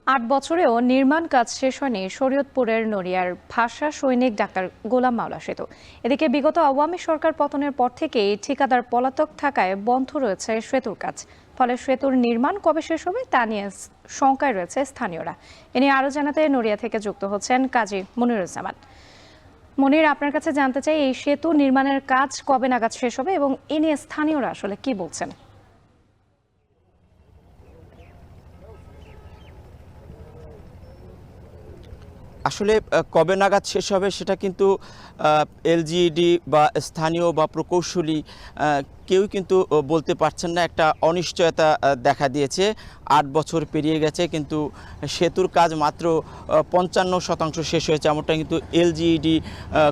৮ বছরেও নির্মাণ কাজ শেষ হয়নি শরীয়তপুরের নড়িয়ার ভাষা সৈনিক ডাক্তার গোলাম মাওলা সেতু। এদিকে বিগত আওয়ামী সরকার পতনের পর থেকেই ঠিকাদার পলাতক থাকায় বন্ধ রয়েছে সেতুর কাজ। ফলে সেতুর নির্মাণ কবে শেষ হবে তা নিয়ে শঙ্কায় রয়েছে স্থানীয়রা। এ নিয়ে আরও জানাতে নড়িয়া থেকে যুক্ত হচ্ছেন কাজী মনিরুজ্জামান। মনির, আপনার কাছে জানতে চাই, এই সেতু নির্মাণের কাজ কবে নাগাদ শেষ হবে এবং এ নিয়ে স্থানীয়রা আসলে কি বলছেন? আসলে কবে নাগাদ শেষ হবে সেটা কিন্তু এলজিইডি বা স্থানীয় বা প্রকৌশলী কেউ কিন্তু বলতে পারছেন না। একটা অনিশ্চয়তা দেখা দিয়েছে। ৮ বছর পেরিয়ে গেছে কিন্তু সেতুর কাজ মাত্র ৫৫% শেষ হয়েছে, এমনটা কিন্তু এলজিইডি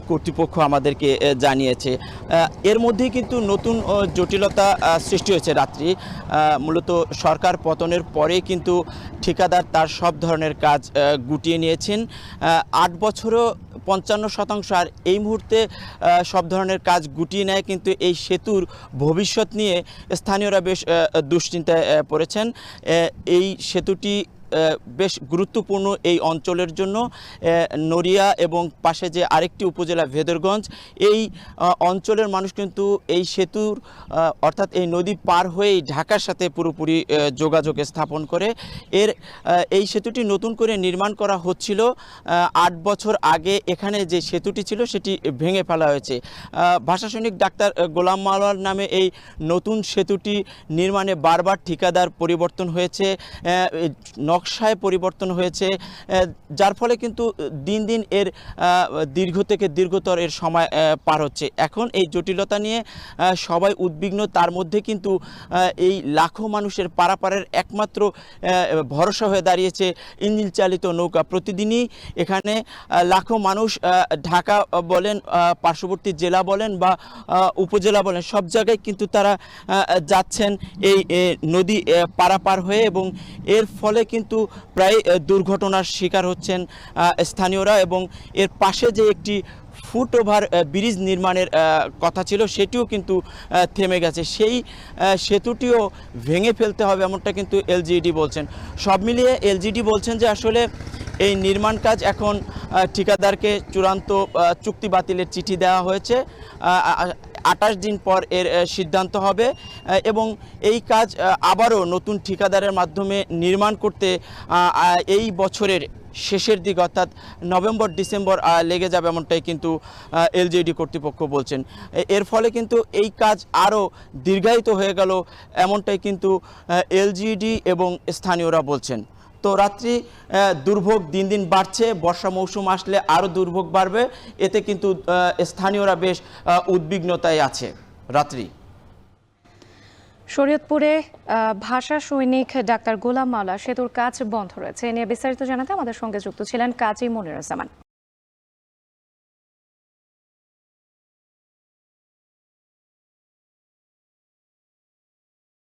কর্তৃপক্ষ আমাদেরকে জানিয়েছে। এর মধ্যেই কিন্তু নতুন জটিলতা সৃষ্টি হয়েছে রাত্রি। মূলত সরকার পতনের পরে কিন্তু ঠিকাদার তার সব ধরনের কাজ গুটিয়ে নিয়েছেন। ৮ বছরও ৫৫%, আর এই মুহূর্তে সব ধরনের কাজ গুটিয়ে নেয় কিন্তু এই সেতুর ভবিষ্যৎ নিয়ে স্থানীয়রা বেশ দুশ্চিন্তায় পড়েছেন। এই সেতুটি বেশ গুরুত্বপূর্ণ এই অঞ্চলের জন্য। নড়িয়া এবং পাশে যে আরেকটি উপজেলা ভেদরগঞ্জ, এই অঞ্চলের মানুষ কিন্তু এই সেতুর অর্থাৎ এই নদী পার হয়েই ঢাকার সাথে পুরোপুরি যোগাযোগ স্থাপন করে। এই সেতুটি নতুন করে নির্মাণ করা হচ্ছিল। ৮ বছর আগে এখানে যে সেতুটি ছিল সেটি ভেঙে ফেলা হয়েছে। ভাষা সৈনিক ডাক্তার গোলাম মাওলার নামে এই নতুন সেতুটি নির্মাণে বারবার ঠিকাদার পরিবর্তন হয়েছে, নকশায় পরিবর্তন হয়েছে, যার ফলে কিন্তু দিন দিন এর দীর্ঘ থেকে দীর্ঘতর এর সময় পার হচ্ছে। এখন এই জটিলতা নিয়ে সবাই উদ্বিগ্ন। তার মধ্যে কিন্তু এই লাখো মানুষের পারাপারের একমাত্র ভরসা হয়ে দাঁড়িয়েছে ইঞ্জিন চালিত নৌকা। প্রতিদিনই এখানে লাখো মানুষ ঢাকা বলেন, পার্শ্ববর্তী জেলা বলেন বা উপজেলা বলেন, সব জায়গায় কিন্তু তারা যাচ্ছেন এই নদী পারাপার হয়ে, এবং এর ফলে কিন্তু প্রায় দুর্ঘটনার শিকার হচ্ছেন স্থানীয়রা। এবং এর পাশে যে একটি ফুটওভার ব্রিজ নির্মাণের কথা ছিল সেটিও কিন্তু থেমে গেছে। সেই সেতুটিও ভেঙে ফেলতে হবে এমনটা কিন্তু এলজিইডি বলছেন। সব মিলিয়ে এলজিইডি বলছেন যে আসলে এই নির্মাণ কাজ এখন ঠিকাদারকে চূড়ান্ত চুক্তি বাতিলের চিঠি দেওয়া হয়েছে। ২৮ দিন পর এর সিদ্ধান্ত হবে এবং এই কাজ আবারও নতুন ঠিকাদারের মাধ্যমে নির্মাণ করতে এই বছরের শেষের দিক অর্থাৎ নভেম্বর ডিসেম্বর লেগে যাবে এমনটাই কিন্তু এলজিইডি কর্তৃপক্ষ বলছেন। এর ফলে কিন্তু এই কাজ আরও দীর্ঘায়িত হয়ে গেল এমনটাই কিন্তু এলজিইডি এবং স্থানীয়রা বলছেন। তো রাত্রি দুর্ভোগ দিন দিন বাড়ছে, বর্ষা মৌসুম আসলে আরও দুর্ভোগ বাড়বে, এতে কিন্তু স্থানীয়রা বেশ উদ্বিগ্নতায় আছে। রাত্রি শরীয়তপুরে ভাষা সৈনিক ডাক্তার গোলাম মাওলা সেতুর কাজ বন্ধ রয়েছে। এ নিয়ে বিস্তারিত জানাতে আমাদের সঙ্গে যুক্ত ছিলেন কাজী মনিরুজ্জামান।